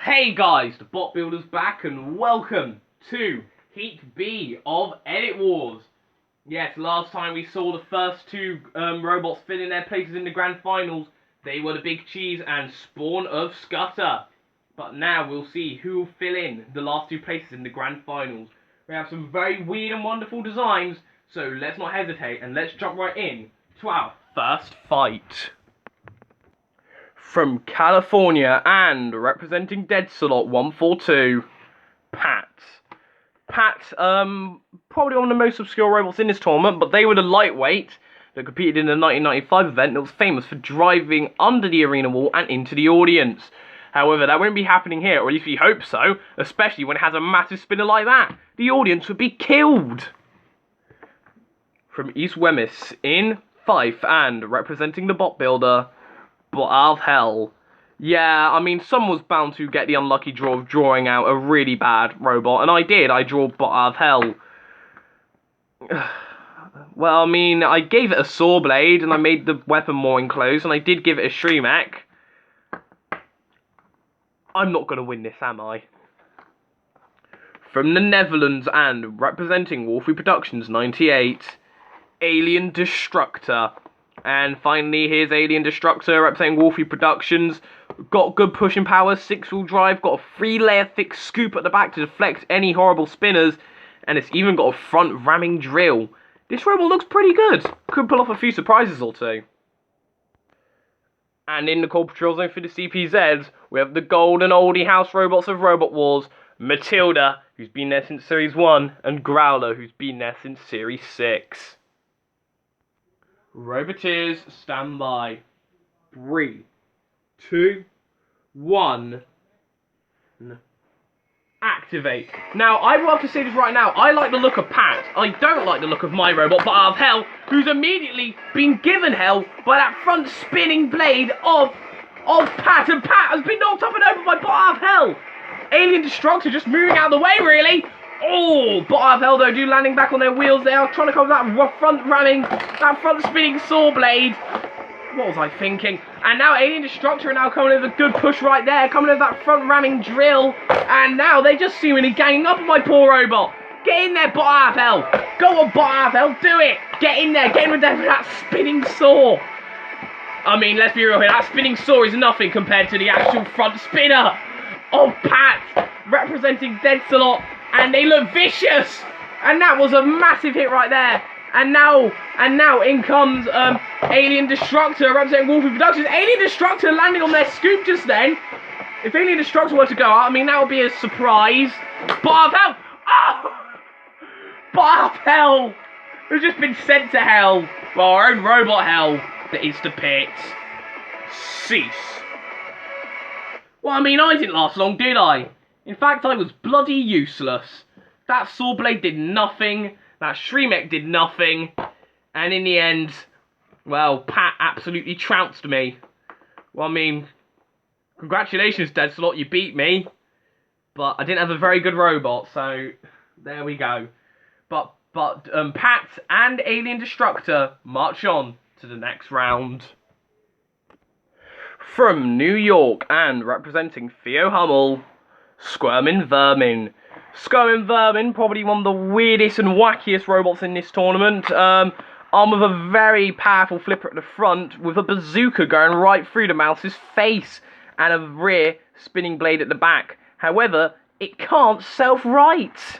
Hey guys, the Bot Builder's back and welcome to Heat B of Edit Wars. Yes, last time we saw the first two robots fill in their places in the grand finals. They were the Big Cheese and Spawn of Scudder. But now we'll see who will fill in the last two places in the grand finals. We have some very weird and wonderful designs, so let's not hesitate and let's jump right in to our first fight. From California and representing Dead Slot 142, Pat. Pat, probably one of the most obscure robots in this tournament, but they were the lightweight that competed in the 1995 event that was famous for driving under the arena wall and into the audience. However, that wouldn't be happening here, or at least we hope so, especially when it has a massive spinner like that. The audience would be killed. From East Wemyss in Fife and representing the Bot Builder, Bot of Hell. Yeah, I mean, someone was bound to get the unlucky draw of drawing out a really bad robot, and I did. I drew Bot of Hell. Well, I mean, I gave it a saw blade, and I made the weapon more enclosed, and I did give it a Shremek. I'm not going to win this, am I? From the Netherlands and representing Wolfie Productions 98, Alien Destructor. And finally, here's Alien Destructor representing Wolfie Productions. Got good pushing power, 6-wheel drive, got a 3-layer thick scoop at the back to deflect any horrible spinners, and it's even got a front ramming drill. This robot looks pretty good. Could pull off a few surprises or two. And in the Core Patrol Zone for the CPZs, we have the golden oldie house robots of Robot Wars, Matilda, who's been there since Series 1, and Growler, who's been there since Series 6. Roboteers, stand by. 3, 2, 1. Activate. Now, I will have to say this right now. I like the look of Pat. I don't like the look of my robot, Bot of Hell, who's immediately been given hell by that front spinning blade of Pat. And Pat has been knocked up and over by Bot of Hell. Alien Destructor just moving out of the way, really. Oh, Bot of Hell, though, landing back on their wheels there, trying to cover that rough front ramming, that front spinning saw blade. What was I thinking? And now Alien Destructor are now coming in with a good push right there, coming in with that front ramming drill. And now they just seemingly ganging up on my poor robot. Get in there, Bot of Hell. Go on, Bot of Hell, do it. Get in there, get in with that spinning saw. I mean, let's be real here, that spinning saw is nothing compared to the actual front spinner of Pat, representing Dead Slot. And they look vicious. And that was a massive hit right there. And now in comes Alien Destructor representing Wolfie Productions. Alien Destructor landing on their scoop just then. If Alien Destructor were to go out, I mean, that would be a surprise. Bot of Hell! Oh! Bot of Hell! Who's just been sent to hell. Well, our own robot hell that is the pit. Cease. Well, I mean, I didn't last long, did I? In fact, I was bloody useless. That saw blade did nothing. That Shremek did nothing. And in the end, well, Pat absolutely trounced me. Well, I mean, congratulations, Dead Slot, you beat me. But I didn't have a very good robot, so there we go. But Pat and Alien Destructor march on to the next round. From New York and representing Theo Hummel, Squirmin' Vermin. Squirmin' Vermin, probably one of the weirdest and wackiest robots in this tournament. Armed with a very powerful flipper at the front, with a bazooka going right through the mouse's face, and a rear spinning blade at the back. However, it can't self-right.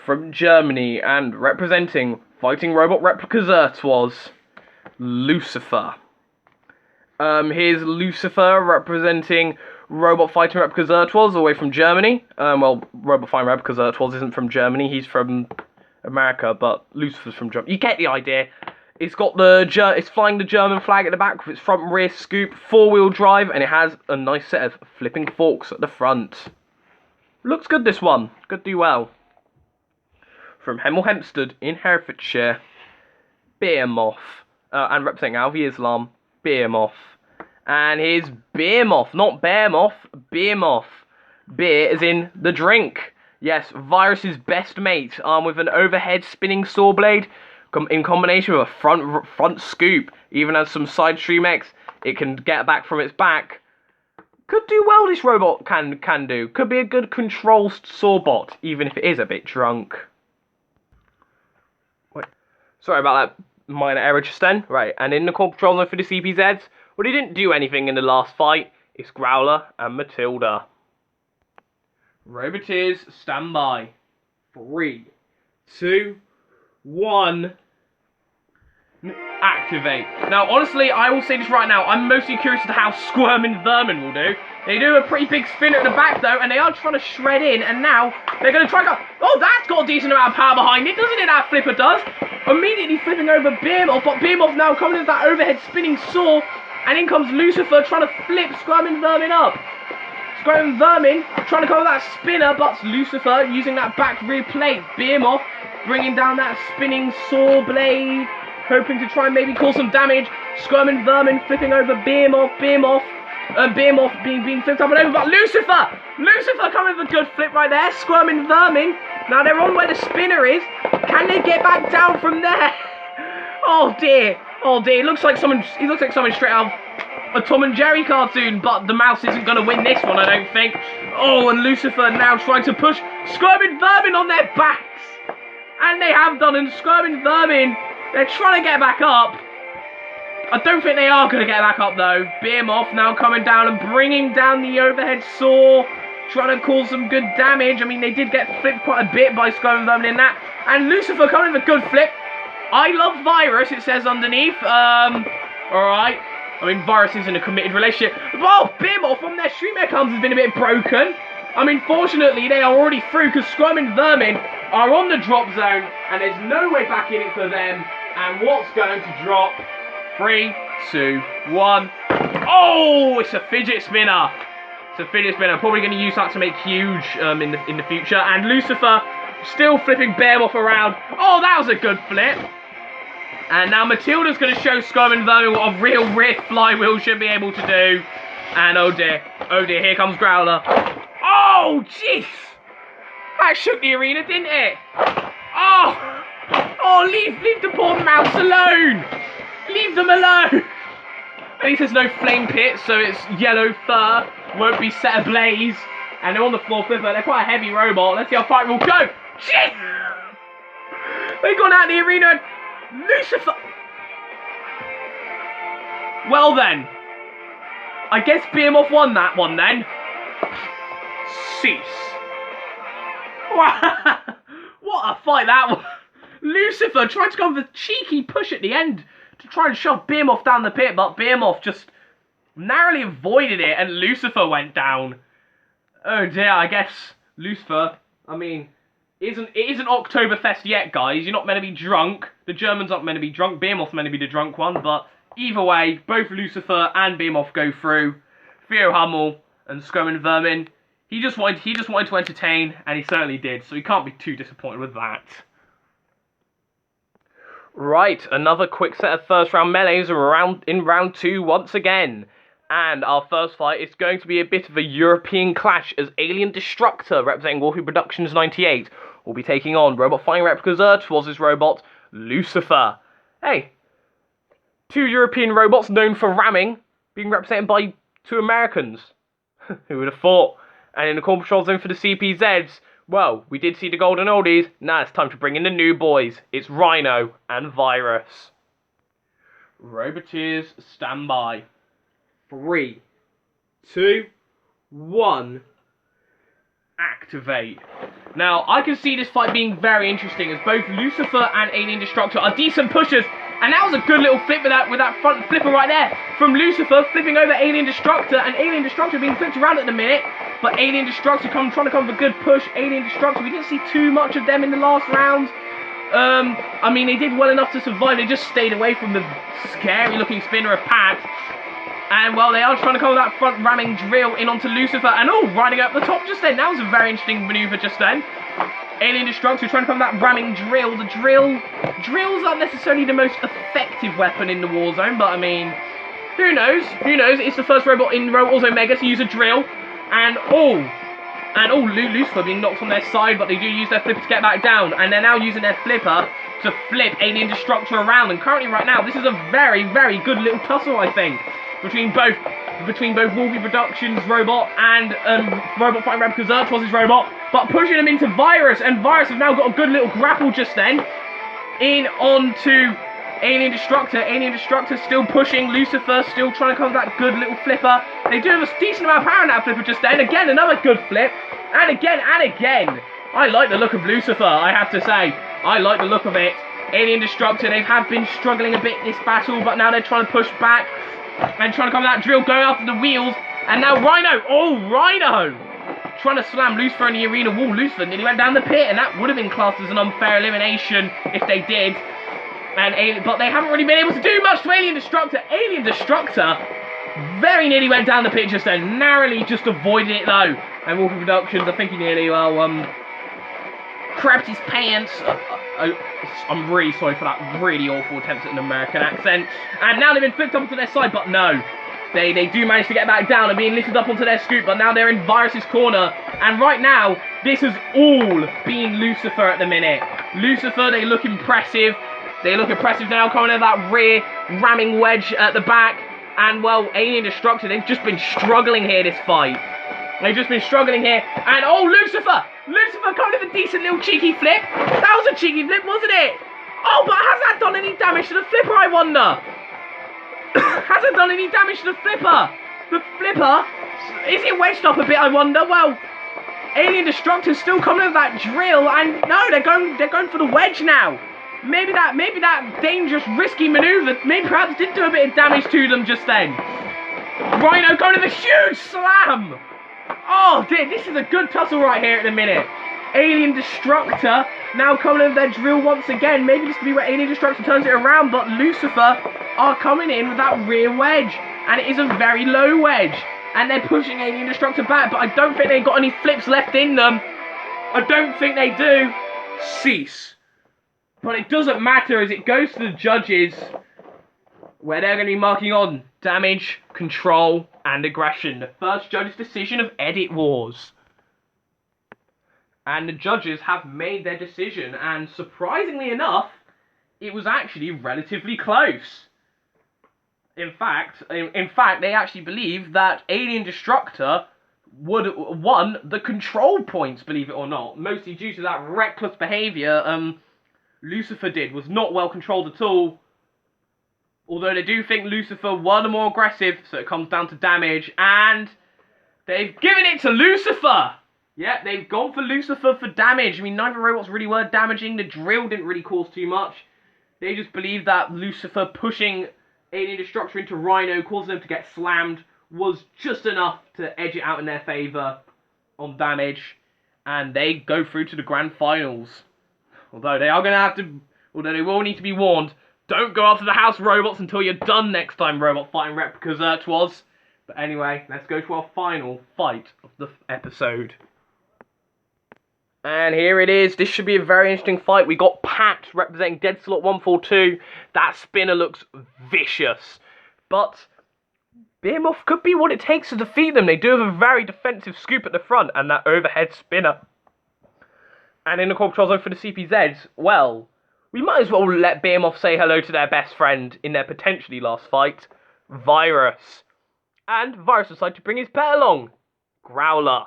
From Germany, and representing Fighting Robot Replica Zertwas, Lucifer. Here's Lucifer representing Robot Fighting Replica Zertwas, away from Germany. Well, Robot Fighting Replica Zertwas isn't from Germany, he's from America, but Lucifer's from Germany. You get the idea. It's got it's flying the German flag at the back with its front and rear scoop, 4-wheel drive, and it has a nice set of flipping forks at the front. Looks good, this one. Could do well. From Hemel Hempstead in Herefordshire, Behemoth, and representing Alvi Islam, Behemoth. And here's Behemoth, not Behemoth, Behemoth. Beer as in the drink. Yes, Virus's best mate, armed with an overhead spinning saw blade, in combination with a front scoop. Even has some side Shremex, it can get back from its back. Could do well, this robot can do. Could be a good control sawbot, even if it is a bit drunk. Wait. Sorry about that minor error just then. Right, and in the control zone for the CPZs, well, he didn't do anything in the last fight. It's Growler and Matilda. Roboteers, stand by. 3, 2, 1. Activate. Now, honestly, I will say this right now. I'm mostly curious as to how Squirming Vermin will do. They do a pretty big spinner at the back, though, and they are trying to shred in, and now they're going to try to... Oh, that's got a decent amount of power behind it, doesn't it, that flipper does? Immediately flipping over Behemoth, but Behemoth now coming into that overhead spinning saw, and in comes Lucifer trying to flip Squirming Vermin up. Squirming Vermin trying to cover that spinner, but Lucifer using that back rear plate. Behemoth bringing down that spinning saw blade, hoping to try and maybe cause some damage. Squirming Vermin flipping over Behemoth. Behemoth being flipped up and over, but Lucifer coming with a good flip right there. Squirming Vermin. Now they're on where the spinner is. Can they get back down from there? Oh dear. It looks like someone straight out of a Tom and Jerry cartoon, but the mouse isn't going to win this one, I don't think. Oh, and Lucifer now trying to push Squirming Vermin on their backs. And they have done, and Squirming Vermin, they're trying to get back up. I don't think they are going to get back up, though. Behemoth now coming down and bringing down the overhead saw, trying to cause some good damage. I mean, they did get flipped quite a bit by Squirming Vermin in that. And Lucifer coming with a good flip. I love Virus, it says underneath. Alright. I mean, Virus is in a committed relationship. Oh, Behemoth from their street mechanisms has been a bit broken. I mean, fortunately, they are already through because Squirming Vermin are on the drop zone and there's no way back in it for them. And what's going to drop? 3, 2, 1. Oh, it's a fidget spinner. Probably going to use that to make huge in the future. And Lucifer still flipping Behemoth around. Oh, that was a good flip. And now Matilda's going to show Squirming Vermin what a real rear flywheel should be able to do. And oh dear, here comes Growler. Oh, jeez. That shook the arena, didn't it? Oh, leave the poor mouse alone. Leave them alone. At least there's no flame pit, so its yellow fur won't be set ablaze. And they're on the floor flipper. They're quite a heavy robot. Let's see how far it will go. Shit! They've gone out of the arena. Lucifer. Well then, I guess Behemoth won that one then. Cease. What a fight that was. Lucifer tried to go with a cheeky push at the end to try and shove Behemoth down the pit, but Behemoth just narrowly avoided it and Lucifer went down. Oh dear, I guess Lucifer, I mean, it isn't Oktoberfest yet, guys. You're not meant to be drunk. The Germans aren't meant to be drunk. Behemoth's meant to be the drunk one, but either way, both Lucifer and Behemoth go through. Theo Hummel and Squirming Vermin. He just wanted to entertain, and he certainly did, so he can't be too disappointed with that. Right, another quick set of first round melees in round 2 once again. And our first fight is going to be a bit of a European clash as Alien Destructor, representing Wolfie Productions 98, will be taking on Robot Fighting Replicas Earthforce's robot, Lucifer. Hey, 2 European robots known for ramming, being represented by 2 Americans. Who would have thought? And in the core control zone for the CPZs, well, we did see the golden oldies, now it's time to bring in the new boys. It's Rhino and Virus. Roboteers, stand by. 3, 2, 1, activate. Now, I can see this fight being very interesting as both Lucifer and Alien Destructor are decent pushers. And that was a good little flip with that front flipper right there. From Lucifer flipping over Alien Destructor, and Alien Destructor being flipped around at the minute. But Alien Destructor trying to come with a good push. Alien Destructor, we didn't see too much of them in the last round. I mean, they did well enough to survive. They just stayed away from the scary looking spinner of Pat. And, well, they are trying to come with that front ramming drill in onto Lucifer. And, oh, riding up the top just then. That was a very interesting maneuver just then. Alien Destructor trying to come with that ramming drill. The drills aren't necessarily the most effective weapon in the Warzone. But, I mean, who knows? Who knows? It's the first robot in Warzone Mega to use a drill. And, Lucifer being knocked on their side. But they do use their flipper to get back down. And they're now using their flipper to flip Alien Destructor around. And currently, right now, this is a very, very good little tussle, I think, between both between both Wolfie Productions robot and Robot Fighting Replicas Urtwaz's robot, but pushing them into Virus, and Virus have now got a good little grapple just then in onto Alien Destructor. Alien Destructor still pushing, Lucifer still trying to cover that good little flipper. They do have a decent amount of power in that flipper just then. Again, another good flip, and again and again. I like the look of Lucifer, I have to say. I like the look of it. Alien Destructor, they have been struggling a bit this battle, but now they're trying to push back and trying to cover that drill, going after the wheels. And now Rhino, oh, Rhino! Trying to slam Lucifer in the arena wall. Lucifer nearly went down the pit, and that would have been classed as an unfair elimination if they did. But they haven't really been able to do much to Alien Destructor. Alien Destructor very nearly went down the pit just then, narrowly just avoided it though. And Wolfie Productions, I think he nearly, crapped his pants. I'm really sorry for that really awful attempt at an American accent. And now they've been flipped up onto their side, but no. They do manage to get back down and being lifted up onto their scoop, but now they're in Virus's corner. And right now, this has all been Lucifer at the minute. Lucifer, they look impressive. They look impressive now, coming in that rear ramming wedge at the back. And, well, Alien Destructor, they've just been struggling here this fight. They've just been struggling here. And, oh, Lucifer! Lucifer coming with a decent little cheeky flip. That was a cheeky flip, wasn't it? Oh, but has that done any damage to the flipper, I wonder? Has it done any damage to the flipper? The flipper? Is it wedged up a bit, I wonder? Well, Alien Destructor's still coming with that drill, and no, they're going for the wedge now. Maybe that dangerous, risky maneuver, maybe perhaps did do a bit of damage to them just then. Rhino going with a huge slam. Oh dear, this is a good tussle right here at the minute. Alien Destructor now coming with their drill once again. Maybe this could be where Alien Destructor turns it around, but Lucifer are coming in with that rear wedge. And it is a very low wedge. And they're pushing Alien Destructor back, but I don't think they've got any flips left in them. I don't think they do. Cease. But it doesn't matter as it goes to the judges, where they're going to be marking on damage, control, and aggression. The first judge's decision of Edit Wars. And the judges have made their decision, and surprisingly enough, it was actually relatively close. In fact, they actually believe that Alien Destructor would have won the control points, believe it or not. Mostly due to that reckless behaviour Lucifer did. Was not well controlled at all. Although they do think Lucifer were the more aggressive, so it comes down to damage. And they've given it to Lucifer! Yep, they've gone for Lucifer for damage. I mean, neither robots really were damaging. The drill didn't really cause too much. They just believed that Lucifer pushing Alien Destructor into Rhino, causing them to get slammed, was just enough to edge it out in their favour on damage. And they go through to the grand finals. Although they are going to have to, although they will need to be warned, don't go after the house robots until you're done next time, Robot Fighting Replicas Urtwaz. But anyway, let's go to our final fight of the episode. And here it is. This should be a very interesting fight. We got Pat representing Dead Slot 142. That spinner looks vicious. But Behemoth could be what it takes to defeat them. They do have a very defensive scoop at the front and that overhead spinner. And in the core control zone for the CPZs, well, we might as well let Behemoth say hello to their best friend in their potentially last fight, Virus. And Virus decided to bring his pet along, Growler.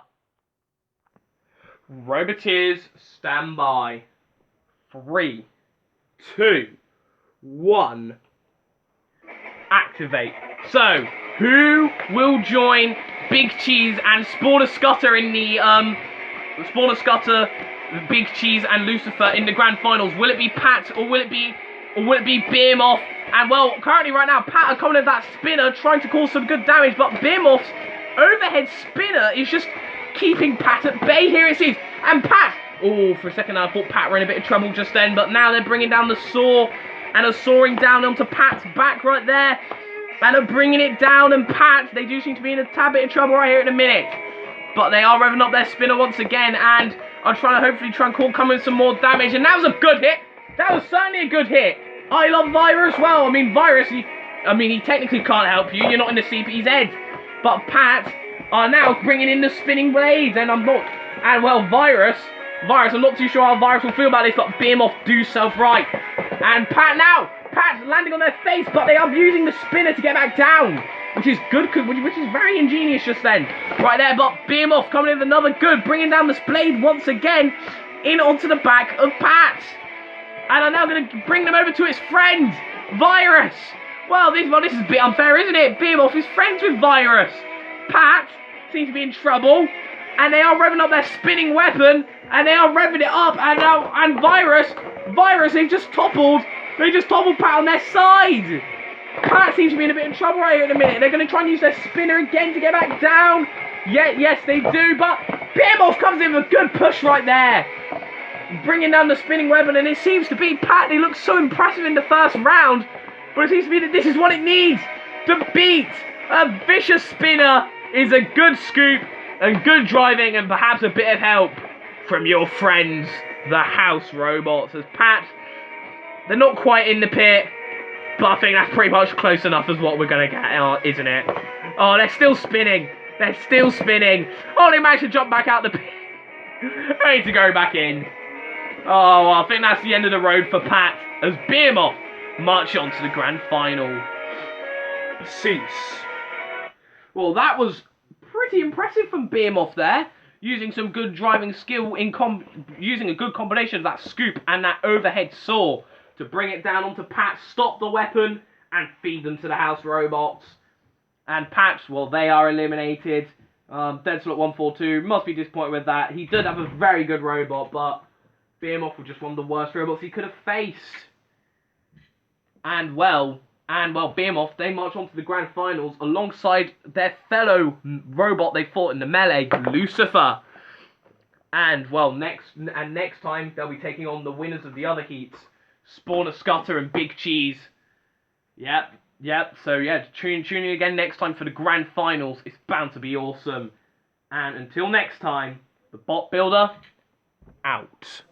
Roboteers, stand by. 3, 2, 1. Activate. So, who will join Big Cheese and Spawner Scutter in the, Spawner Scutter, Big Cheese and Lucifer in the grand finals? Will it be Pat or will it be Behemoth? And well, currently right now, Pat are coming at that spinner, trying to cause some good damage, but Behemoth's overhead spinner is just keeping Pat at bay. Here it is, and Pat, oh, for a second I thought Pat were in a bit of trouble just then, but now they're bringing down the saw, and are sawing down onto Pat's back right there, and are bringing it down, and Pat, they do seem to be in a tad bit of trouble right here in a minute, but they are revving up their spinner once again, and are trying to hopefully try and come in some more damage, and that was a good hit. That was certainly a good hit. I love Virus. Well, I mean, Virus, he technically can't help you. You're not in the CPZ. But Pat are now bringing in the spinning blades, and Virus, I'm not too sure how Virus will feel about this, but Behemoth do self-right. And Pat's landing on their face, but they are using the spinner to get back down. which is good, which is very ingenious just then. Right there, but Behemoth coming in with another good, bringing down the blade once again in onto the back of Pat. And I'm now going to bring them over to its friend, Virus. Well, this is a bit unfair, isn't it? Behemoth is friends with Virus. Pat seems to be in trouble, and they are revving up their spinning weapon, and they are revving it up, and Virus, they've just toppled Pat on their side. Pat seems to be in a bit of trouble right here in a minute. They're going to try and use their spinner again to get back down. Yeah, yes, they do, but Behemoth comes in with a good push right there, bringing down the spinning weapon, and it seems to be Pat. He looks so impressive in the first round, but it seems to be that this is what it needs to beat a vicious spinner. Is a good scoop and good driving, and perhaps a bit of help from your friends, the house robots. As Pat, they're not quite in the pit, but I think that's pretty much close enough as what we're going to get, isn't it? Oh, they're still spinning. Oh, they managed to jump back out the pit. Ready to go back in. Oh, well, I think that's the end of the road for Pat, as Behemoth march on to the grand final. Cease. Well, that was pretty impressive from Behemoth there, using some good driving skill using a good combination of that scoop and that overhead saw to bring it down onto Pat, stop the weapon, and feed them to the house robots. And Pat, well, they are eliminated. Deadslot 142 must be disappointed with that. He did have a very good robot, but Behemoth was just one of the worst robots he could have faced. And well, Behemoth, they march on to the grand finals alongside their fellow robot they fought in the melee, Lucifer. And well, next time they'll be taking on the winners of the other heats, Spawner Scutter and Big Cheese. Yep. So yeah, tune in again next time for the grand finals. It's bound to be awesome. And until next time, the Bot Builder out.